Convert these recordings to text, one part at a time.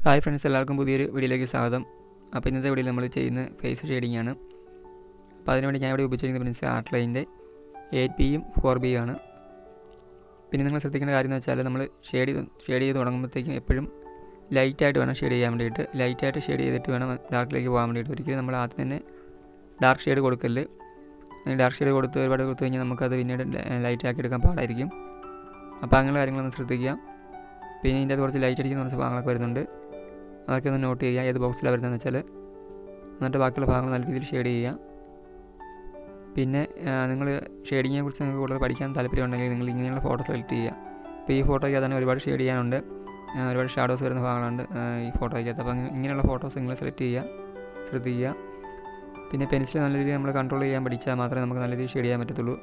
Hi friends, എല്ലാവർക്കും പുതിയൊരു വീഡിയോയിലേക്ക് സ്വാഗതം. അപ്പോൾ ഇന്നത്തെ വീഡിയോയിൽ നമ്മൾ ചെയ്യുന്ന ഫേസ് ഷെയ്ഡിംഗ് ആണ്. അപ്പോൾ അതിനുവേണ്ടി ഞാൻ ഇവിടെ ഉപയോഗിച്ചിരിക്കുന്ന പെൻസിൽ ആർട്ട് ലൈനിൻ്റെ 8Bയും 4Bയും ആണ്. പിന്നെ നിങ്ങൾ ശ്രദ്ധിക്കേണ്ട കാര്യം എന്ന് വെച്ചാൽ നമ്മൾ ഷെയ്ഡ് ചെയ്ത് തുടങ്ങുമ്പോഴത്തേക്കും എപ്പോഴും ലൈറ്റായിട്ട് വേണം ഷെയ്ഡ് ചെയ്യാൻ വേണ്ടിയിട്ട്. ലൈറ്റായിട്ട് ഷെയ്ഡ് ചെയ്തിട്ട് വേണം ഡാർക്കിലേക്ക് പോകാൻ വേണ്ടിയിട്ട്. ഒരിക്കലും നമ്മൾ ആദ്യം തന്നെ ഡാർക്ക് ഷെയ്ഡ് കൊടുക്കല്. ഡാർക്ക് ഷെയ്ഡ് ഒരുപാട് കൊടുത്തു കഴിഞ്ഞാൽ നമുക്കത് പിന്നീട് ലൈറ്റാക്കി എടുക്കാൻ പാടായിരിക്കും. അപ്പോൾ അങ്ങനെ കാര്യങ്ങളൊന്ന് ശ്രദ്ധിക്കുക. പിന്നെ ഇതിൻ്റെ കുറച്ച് ലൈറ്റ് അടിക്കുന്ന കുറച്ച് ഭാഗങ്ങളൊക്കെ വരുന്നുണ്ട്. അതൊക്കെ ഒന്ന് നോട്ട് ചെയ്യുക, ഏത് ബോക്സിലാണ് വരുന്നതെന്ന് വെച്ചാൽ. എന്നിട്ട് ബാക്കിയുള്ള ഭാഗങ്ങൾ നല്ല രീതിയിൽ ഷെയ്ഡ് ചെയ്യുക. പിന്നെ നിങ്ങൾ ഷെയ്ഡിങ്ങിനെ കുറിച്ച് നിങ്ങൾക്ക് കൂടുതൽ പഠിക്കാൻ താല്പര്യമുണ്ടെങ്കിൽ നിങ്ങൾ ഇങ്ങനെയുള്ള ഫോട്ടോ സെലക്ട് ചെയ്യുക. ഇപ്പോൾ ഈ ഫോട്ടോയ്ക്ക് തന്നെ ഒരുപാട് ഷെയ്ഡ് ചെയ്യാനുണ്ട്, ഒരുപാട് ഷാഡോസ് വരുന്ന ഭാഗങ്ങളുണ്ട് ഈ ഫോട്ടോയ്ക്കകത്ത്. അപ്പോൾ ഇങ്ങനെയുള്ള ഫോട്ടോസ് നിങ്ങൾ സെലക്ട് ചെയ്യുക, ശ്രദ്ധിക്കുക. പിന്നെ പെൻസിൽ നല്ല രീതിയിൽ നമ്മൾ കൺട്രോൾ ചെയ്യാൻ പഠിച്ചാൽ മാത്രമേ നമുക്ക് നല്ല രീതിയിൽ ഷെയ്ഡ് ചെയ്യാൻ പറ്റത്തുള്ളൂ.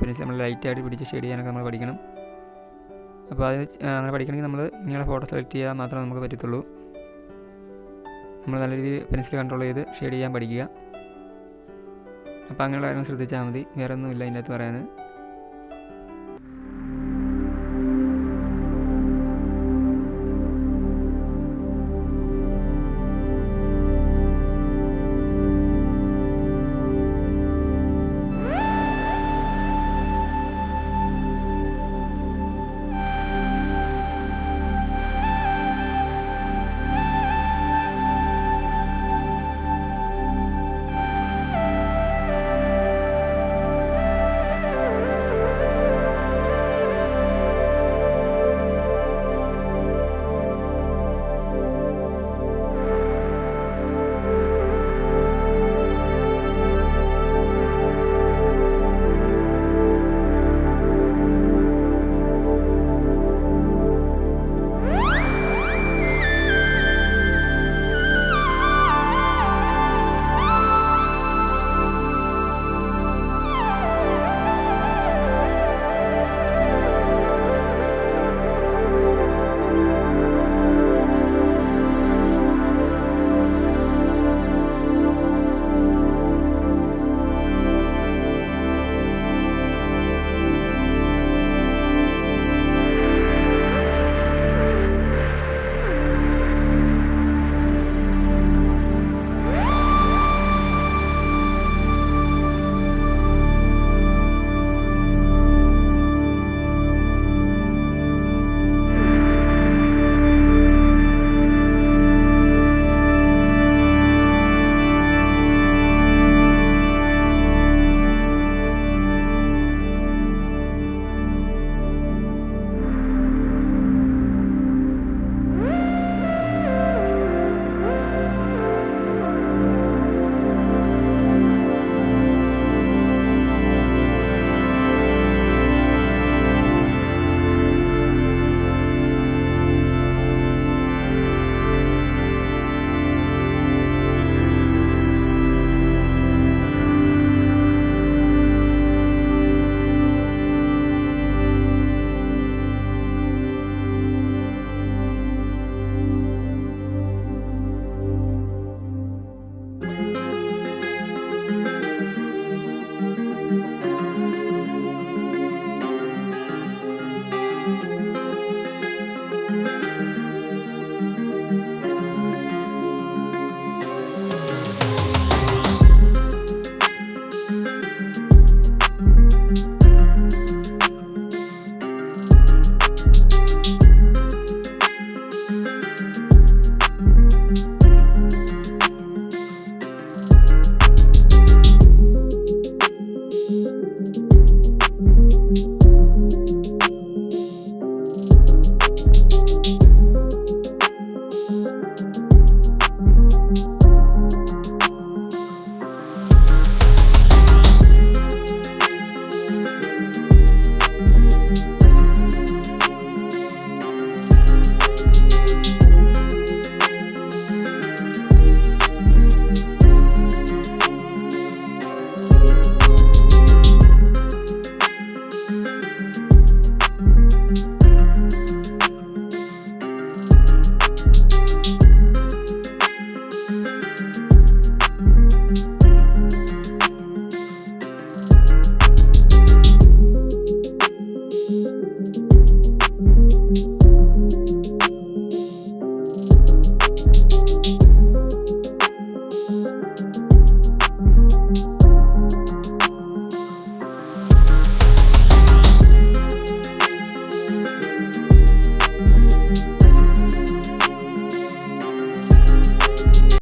പെൻസിൽ നമ്മൾ ലൈറ്റായിട്ട് പിടിച്ച് ഷെയ്ഡ് ചെയ്യാനൊക്കെ നമ്മൾ പഠിക്കണം. അപ്പോൾ അത് അങ്ങനെ പഠിക്കണമെങ്കിൽ നമ്മൾ ഇങ്ങനെയുള്ള ഫോട്ടോ സെലക്ട് ചെയ്യാൻ മാത്രമേ നമുക്ക് പറ്റത്തുള്ളൂ. നമ്മൾ നല്ല രീതിയിൽ പെൻസിൽ കൺട്രോൾ ചെയ്ത് ഷെയ്ഡ് ചെയ്യാൻ പഠിക്കുക. അപ്പോൾ അങ്ങനെയുള്ള കാര്യങ്ങൾ ശ്രദ്ധിച്ചാൽ മതി, വേറെ ഒന്നുമില്ല ഇതിൻ്റെ അകത്ത് പറയാൻ.